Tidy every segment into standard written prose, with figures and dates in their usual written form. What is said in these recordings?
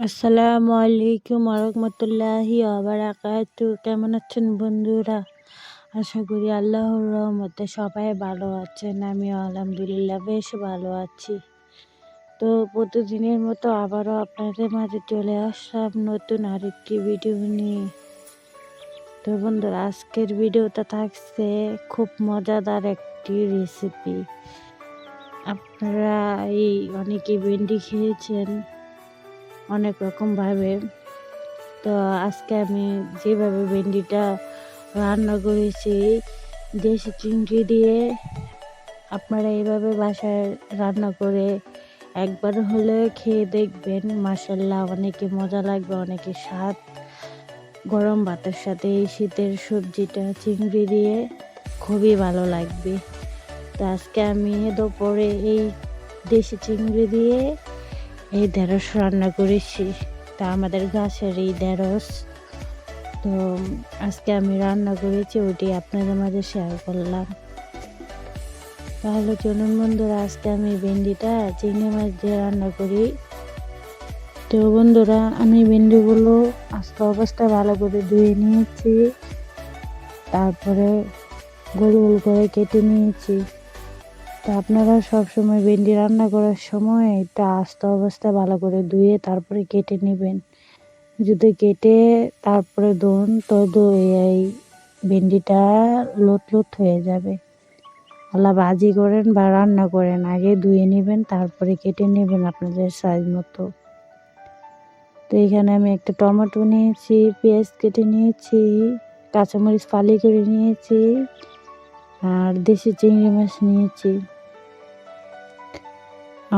আসসালামু আলাইকুম ওয়া বারাকাতু। কেমন আছেন বন্ধুরা? আশা করি আল্লাহর রহমতে সবাই ভালো আছেন। আমিও আলহামদুলিল্লাহ বেশ ভালো আছি। তো প্রতিদিনের মতো আবারও আপনাদের মাঝে চলে আসলাম নতুন আরেকটি ভিডিও নিয়ে। তো বন্ধুরা, আজকের ভিডিওটা থাকছে খুব মজাদার একটি রেসিপি। আপনারা অনেকে ভেন্ডি খেয়েছেন অনেক রকমভাবে। তো আজকে আমি যেভাবে ভেন্ডিটা রান্না করেছি দেশি চিংড়ি দিয়ে, আপনারা এইভাবে বাসায় রান্না করে একবার হলে খেয়ে দেখবেন। মাশাআল্লাহ, অনেকে মজা লাগবে, অনেকে স্বাদ। গরম ভাতের সাথে এই শীতের সবজিটা চিংড়ি দিয়ে খুবই ভালো লাগবে। তো আজকে আমি দুপুরে এই দেশি চিংড়ি দিয়ে এই ঢেঁড়স রান্না করেছি। তা আমাদের গাছের এই ঢেঁড়স, তো আজকে আমি রান্না করেছি, ওটি আপনাদের মাঝে শেয়ার করলাম। তাহলে চলুন বন্ধুরা, আজকে আমি ভেন্ডিটা চিংড়ি মাছ দিয়ে রান্না করি। তো বন্ধুরা, আমি ভেন্ডিগুলো আস্তে অবস্থায় ভালো করে ধুয়ে নিয়েছি, তারপরে গোল গোল করে কেটে নিয়েছি। তো আপনারা সবসময় ভেন্ডি রান্না করার সময় এটা আস্তে অবস্থায় ভালো করে ধুয়ে তারপরে কেটে নেবেন। যদি কেটে তারপরে ধুন তো এই ভেন্ডিটা লোত লোত হয়ে যাবে। আলা ভাজি করেন বা রান্না করেন, আগে ধুয়ে নেবেন তারপরে কেটে নেবেন আপনাদের সাইজ মতো। তো এখানে আমি একটা টমেটো নিয়েছি, পেঁয়াজ কেটে নিয়েছি, কাঁচামরিচ ফালি করে নিয়েছি, আর দেশি চিংড়ি মাছ নিয়েছি।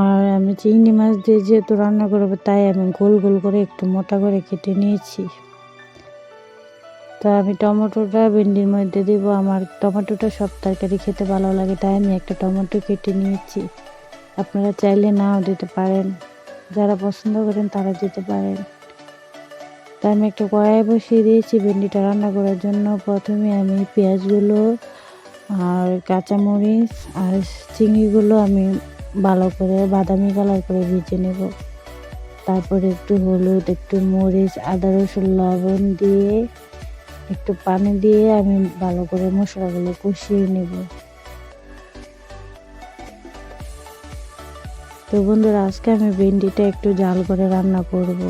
আর আমি চিংড়ি মাছ দিয়ে যেহেতু রান্না করবো, তাই আমি গোল গোল করে একটু মোটা করে কেটে নিয়েছি। তো আমি টমেটোটা ভেন্ডির মধ্যে দিব। আমার টমেটোটা সব তরকারি খেতে ভালো লাগে, তাই আমি একটা টমেটো কেটে নিয়েছি। আপনারা চাইলে নাও দিতে পারেন, যারা পছন্দ করেন তারা দিতে পারেন। তাই আমি একটা কড়াই বসিয়ে দিয়েছি ভেন্ডিটা রান্না করার জন্য। প্রথমে আমি পেঁয়াজগুলো আর কাঁচামরিচ আর চিংড়িগুলো আমি ভালো করে বাদামি কালার করে ভেজে নেব। তারপরে একটু হলুদ, একটু মরিচ, আদা রসুন লবণ দিয়ে একটু পানি দিয়ে আমি ভালো করে মশলাগুলো কষিয়ে নেব। তো বন্ধুরা, আজকে আমি ভেন্ডিটা একটু জাল করে রান্না করব,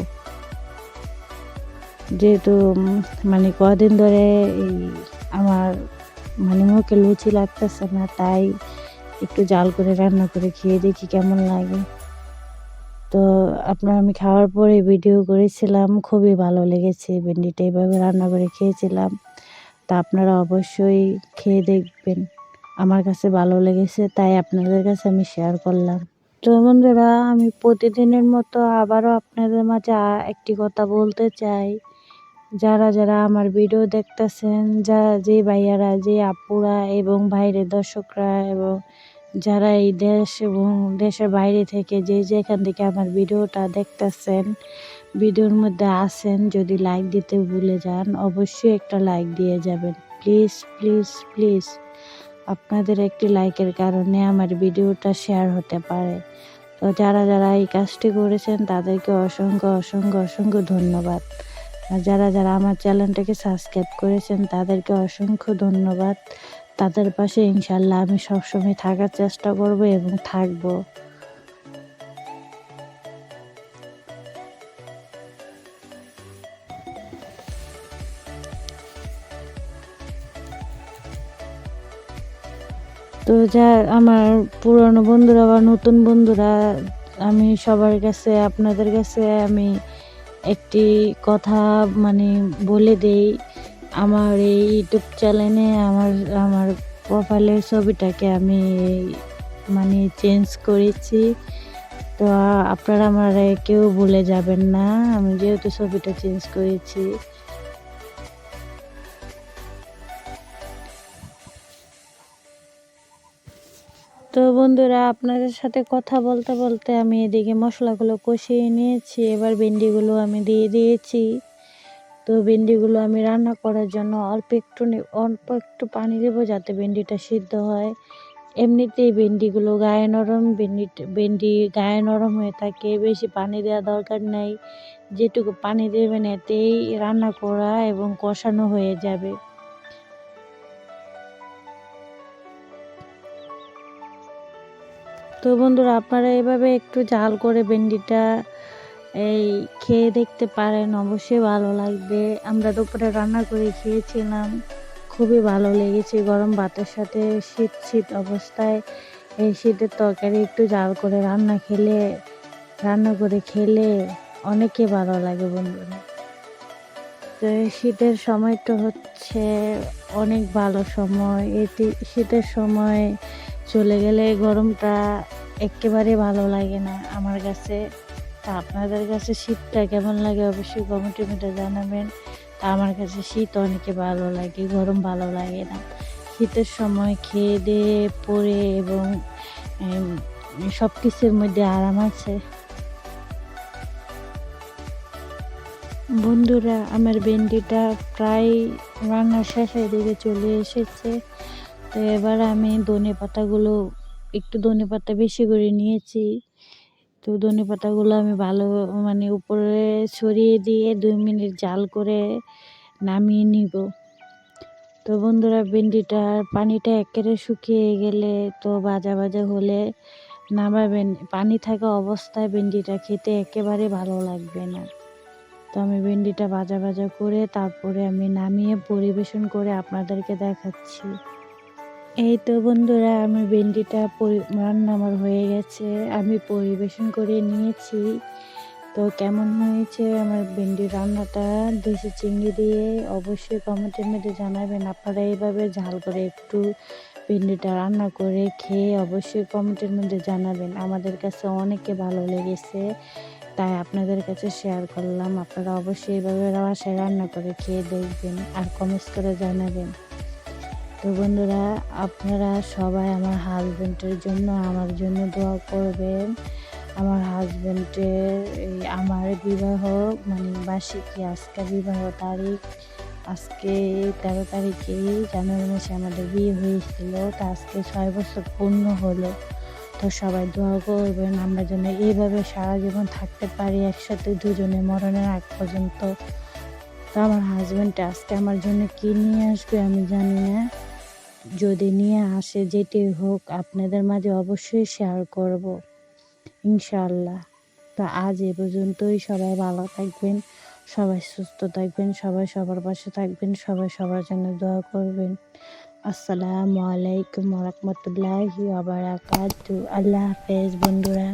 যেহেতু কদিন ধরে আমার মুখে লুচি লাগতেছে না, তাই একটু জাল করে রান্না করে খেয়ে দেখি কেমন লাগে। তো আমি খাওয়ার পরে ভিডিও করেছিলাম, খুবই ভালো লেগেছে। ভেন্ডিটা এইভাবে রান্না করে খেয়েছিলাম। তা আপনারা অবশ্যই খেয়ে দেখবেন। আমার কাছে ভালো লেগেছে, তাই আপনাদের কাছে আমি শেয়ার করলাম। তো বন্ধুরা, আমি প্রতিদিনের মতো আবারও আপনাদের মাঝে একটি কথা বলতে চাই। যারা যারা আমার ভিডিও দেখতেছেন, যে ভাইয়ারা, যে আপুরা এবং ভাইরে দর্শকরা, এবং যারা এই দেশ এবং দেশের বাইরে থেকে যেখান থেকে আমার ভিডিওটা দেখতেছেন, ভিডিওর মধ্যে আছেন, যদি লাইক দিতে ভুলে যান অবশ্যই একটা লাইক দিয়ে যাবেন। প্লিজ প্লিজ প্লিজ, আপনাদের একটি লাইকের কারণে আমার ভিডিওটা শেয়ার হতে পারে। তো যারা যারা এই কাজটি করেছেন তাদেরকে অসংখ্য অসংখ্য অসংখ্য ধন্যবাদ। আর যারা যারা আমার চ্যানেলটাকে সাবস্ক্রাইব করেছেন তাদেরকে অসংখ্য ধন্যবাদ। তাদের পাশে ইনশাল্লাহ আমি সবসময় থাকার চেষ্টা করব এবং থাকব। তো আমার পুরনো বন্ধুরা বা নতুন বন্ধুরা, আমি সবার কাছে, আপনাদের কাছে আমি একটি কথা বলে দেই। আমার এই ইউটিউব চ্যানেলে আমার প্রোফাইলের ছবিটাকে আমি চেঞ্জ করেছি। তো আপনারা আমার কেউ ভুলে যাবেন না, আমি যেহেতু ছবিটা চেঞ্জ করেছি। তো বন্ধুরা, আপনাদের সাথে কথা বলতে বলতে আমি এদিকে মশলাগুলো কষিয়ে নিয়েছি। এবার ভেন্ডিগুলো আমি দিয়ে দিয়েছি। তো ভেন্ডিগুলো আমি রান্না করার জন্য অল্প একটু পানি দেবো, যাতে ভেন্ডিটা সিদ্ধ হয়। এমনিতেই ভেন্ডিগুলো গায়ে নরম, ভেন্ডি গায়ে নরম হয়ে থাকে, বেশি পানি দেওয়া দরকার নাই। যেটুকু পানি দেবেন এতেই রান্না করা এবং কষানো হয়ে যাবে। তো বন্ধুরা, আপনারা এভাবে একটু ঝাল করে ভেন্ডিটা খেয়ে দেখতে পারেন, অবশ্যই ভালো লাগবে। আমরা দুপুরে রান্না করে খেয়েছিলাম, খুবই ভালো লেগেছে। গরম ভাতের সাথে শীত শীত অবস্থায় এই শীতের তরকারি একটু ঝাল করে রান্না করে খেলে অনেকই ভালো লাগে বন্ধুরা। তো এই শীতের সময়টা হচ্ছে অনেক ভালো সময়। এটি শীতের সময় চলে গেলে গরমটা একেবারে ভালো লাগে না আমার কাছে। তা আপনাদের কাছে শীতটা কেমন লাগে অবশ্যই কমেন্টের মধ্যে জানাবেন। তা আমার কাছে শীত অনেকে ভালো লাগে, গরম ভালো লাগে না। শীতের সময় খেয়ে দিয়ে পরে এবং সব কিছুর মধ্যে আরাম আছে। বন্ধুরা, আমার ভেন্ডিটা প্রায় রান্নার শেষের দিকে চলে এসেছে। তো এবার আমি একটু ধনেপাতা বেশি করে নিয়েছি। তো ধনেপাতাগুলো আমি ভালো উপরে ছড়িয়ে দিয়ে 2 মিনিট জাল করে নামিয়ে নিব। তো বন্ধুরা, ভেন্ডিটার পানিটা একেবারে শুকিয়ে গেলে তো ভাজা ভাজা হলে নামাবেন। পানি থাকা অবস্থায় ভেন্ডিটা খেতে একেবারে ভালো লাগবে না। তো আমি ভেন্ডিটা ভাজা ভাজা করে তারপরে আমি নামিয়ে পরিবেশন করে আপনাদেরকে দেখাচ্ছি। এই তো বন্ধুরা, আমি ভেন্ডিটা রান্না আমার হয়ে গেছে, আমি পরিবেশন করে নিয়েছি। তো কেমন হয়েছে আমার ভেন্ডি রান্নাটা দেশি চিংড়ি দিয়ে অবশ্যই কমেন্টের মধ্যে জানাবেন। আপনারা এইভাবে ঝাল করে একটু ভেন্ডিটা রান্না করে খেয়ে অবশ্যই কমেন্টের মধ্যে জানাবেন। আমাদের কাছে অনেকে ভালো লেগেছে, তাই আপনাদের কাছে শেয়ার করলাম। আপনারা অবশ্যই এইভাবে বাসায় রান্না করে খেয়ে দেখবেন আর কমেন্টস করে জানাবেন। তো বন্ধুরা, আপনারা সবাই আমার হাজব্যান্ডের জন্য আমার জন্য দোয়া করবেন। আমার হাজব্যান্ডের আমার বিবাহ বার্ষিকী, আজকে বিবাহ তারিখ, আজকে 13 তারিখেই জানুয়ারি মাসে আমাদের বিয়ে হয়েছিল। তো আজকে 6 বছর পূর্ণ হলো। তো সবাই দোয়া করবেন আমরা যেন এইভাবে সারা জীবন থাকতে পারি একসাথে, দুজনে মরণের আগ পর্যন্ত। তো আমার হাজব্যান্ড আজকে আমার জন্য কি নিয়ে আসবে আমি জানি না, যদি নিয়ে আসে যেটি হোক আপনাদের মাঝে অবশ্যই শেয়ার করব ইনশাআল্লাহ। তো আজ এ পর্যন্তই। সবাই ভালো থাকবেন, সবাই সুস্থ থাকবেন, সবাই সবার পাশে থাকবেন, সবাই সবার জন্য দোয়া করবেন। আসসালামু আলাইকুম ওয়া রাহমাতুল্লাহি ওয়া বারাকাতুহু। আল্লাহ হাফেজ বন্ধুরা।